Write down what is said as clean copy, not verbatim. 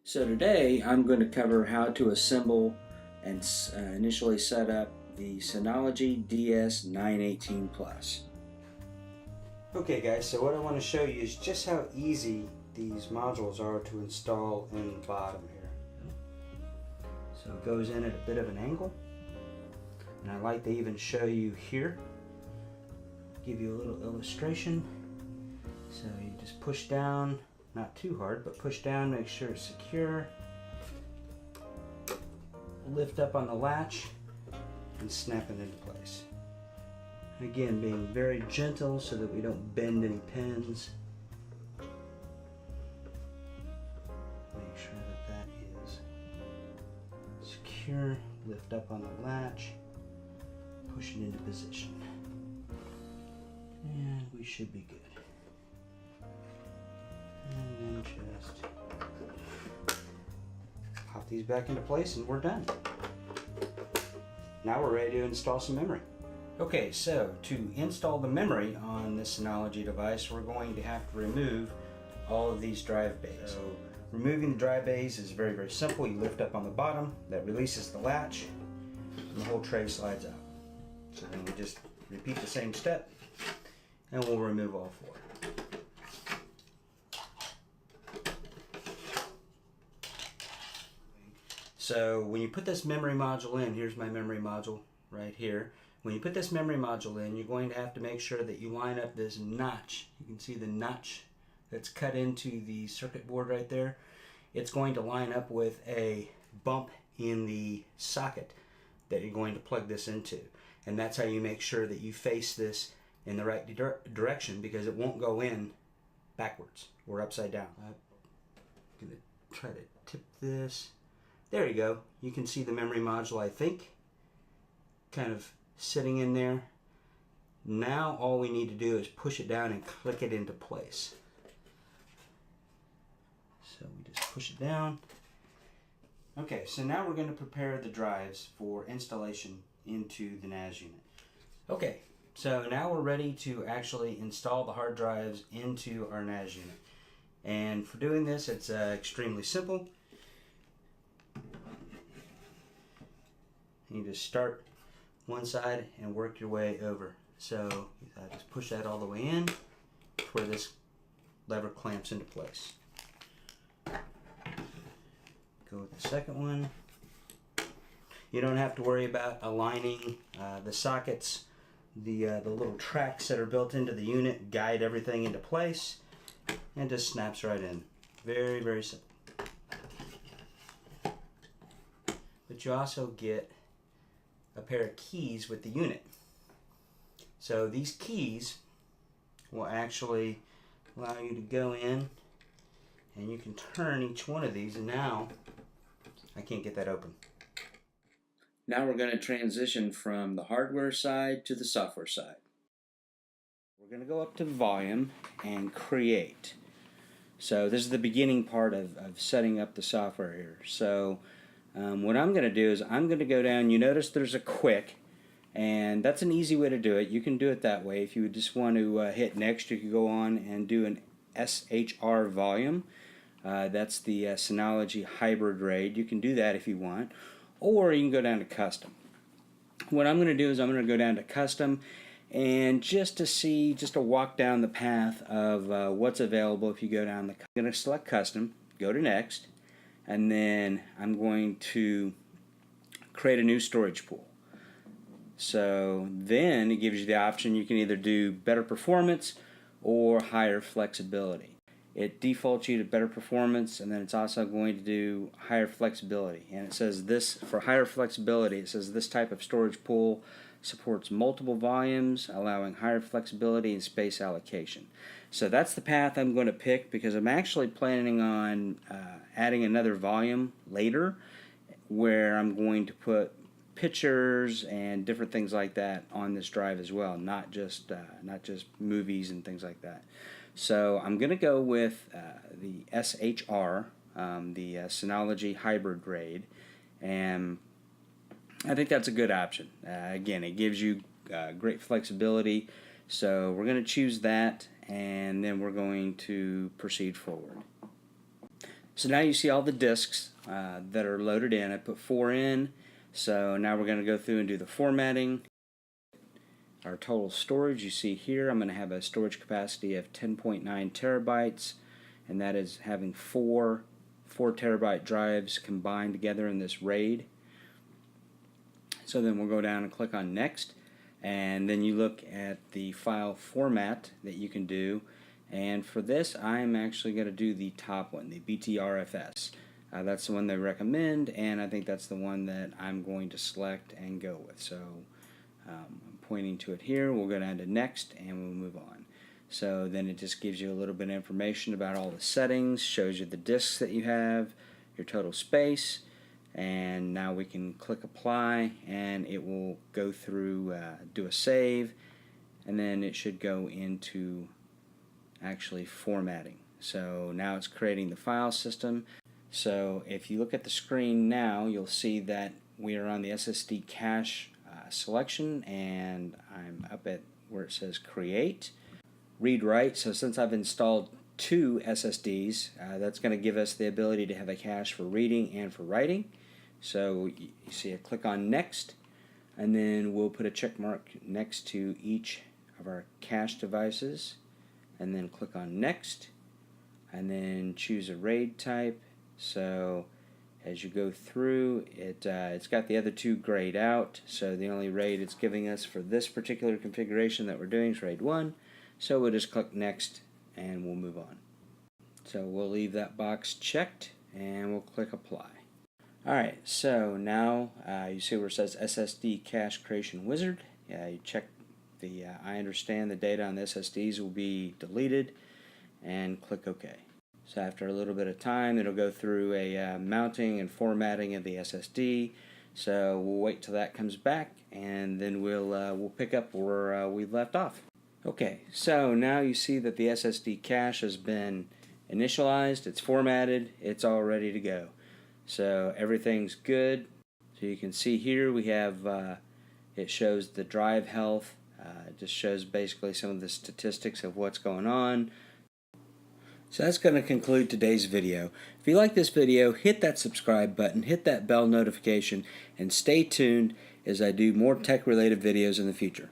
So today I'm going to cover how to assemble and initially set up the Synology DS918 Plus. Okay guys, so what I want to show you is just how easy these modules are to install in the bottom here. So it goes in at a bit of an angle, and I like to even show you here, give you a little illustration. So you just push down, not too hard, but push down, make sure it's secure. Lift up on the latch and snap it into place. Again, being very gentle so that we don't bend any pins. Make sure that that is secure. Lift up on the latch, push it into position, and we should be good. And then just pop these back into place and we're done. Now we're ready to install some memory. Okay, so to install the memory on this Synology device, we're going to have to remove all of these drive bays. So removing the drive bays is very, very simple. You lift up on the bottom, that releases the latch, and the whole tray slides out. So then we just repeat the same step, and we'll remove all four. So when you put this memory module in, here's my memory module right here. When you put this memory module in, you're going to have to make sure that you line up this notch. You can see the notch that's cut into the circuit board right there. It's going to line up with a bump in the socket that you're going to plug this into. And that's how you make sure that you face this in the right direction, because it won't go in backwards or upside down. I'm going to try to tip this. There you go. You can see the memory module, I think, kind of sitting in there. Now all we need to do is push it down and click it into place. So we just push it down. Okay, so now we're going to prepare the drives for installation into the NAS unit. Okay, so now we're ready to actually install the hard drives into our NAS unit. And for doing this, it's extremely simple. You just start one side and work your way over. So just push that all the way in to where this lever clamps into place. Go with the second one. You don't have to worry about aligning the sockets. The little tracks that are built into the unit guide everything into place, and just snaps right in. Very, very simple. But you also get a pair of keys with the unit. So these keys will actually allow you to go in and you can turn each one of these, and now I can't get that open. Now we're going to transition from the hardware side to the software side. We're going to go up to volume and create. So this is the beginning part of setting up the software here. So what I'm going to do is I'm going to go down. You notice there's a quick, and that's an easy way to do it. You can do it that way. If you just want to hit next, you can go on and do an SHR volume. That's the Synology hybrid RAID. You can do that if you want, or you can go down to custom. What I'm going to do is I'm going to go down to custom, and just to walk down the path of what's available. If you go down I'm going to select custom, go to next, and then I'm going to create a new storage pool. So then it gives you the option. You can either do better performance or higher flexibility. It defaults you to better performance, and then it's also going to do higher flexibility. And it says this, for higher flexibility, it says this type of storage pool supports multiple volumes, allowing higher flexibility and space allocation. So that's the path I'm going to pick, because I'm actually planning on adding another volume later, where I'm going to put pictures and different things like that on this drive as well, not just movies and things like that. So I'm going to go with the SHR, the Synology hybrid RAID, and I think that's a good option. Again, it gives you great flexibility So we're going to choose that, and then we're going to proceed forward. So now you see all the disks that are loaded in. I put 4 in, so now we're going to go through and do the formatting. Our total storage, you see here, I'm going to have a storage capacity of 10.9 terabytes, and that is having 4 terabyte drives combined together in this RAID. So then we'll go down and click on Next, and then you look at the file format that you can do. And for this, I'm actually going to do the top one, the BTRFS. That's the one they recommend, and I think that's the one that I'm going to select and go with. So I'm pointing to it here. We'll go down to Next, and we'll move on. So then it just gives you a little bit of information about all the settings, shows you the disks that you have, your total space, and now we can click Apply, and it will go through, do a save, and then it should go into actually formatting. So now it's creating the file system. So if you look at the screen now, you'll see that we are on the SSD cache selection, and I'm up at where it says Create, Read Write. So since I've installed 2 SSDs, that's going to give us the ability to have a cache for reading and for writing. So you see I click on Next, and then we'll put a check mark next to each of our cache devices, and then click on Next, and then choose a RAID type. So as you go through, it's got the other 2 grayed out, so the only RAID it's giving us for this particular configuration that we're doing is RAID 1. So we'll just click Next, and we'll move on. So we'll leave that box checked, and we'll click Apply. Alright, so now you see where it says SSD Cache Creation Wizard. You check the I understand the data on the SSDs will be deleted, and click OK. So after a little bit of time, it'll go through a mounting and formatting of the SSD. So we'll wait till that comes back, and then we'll pick up where we left off. Okay, so now you see that the SSD cache has been initialized, it's formatted, it's all ready to go. So everything's good. So you can see here we have, it shows the drive health. It just shows basically some of the statistics of what's going on. So that's going to conclude today's video. If you like this video, hit that subscribe button, hit that bell notification, and stay tuned as I do more tech-related videos in the future.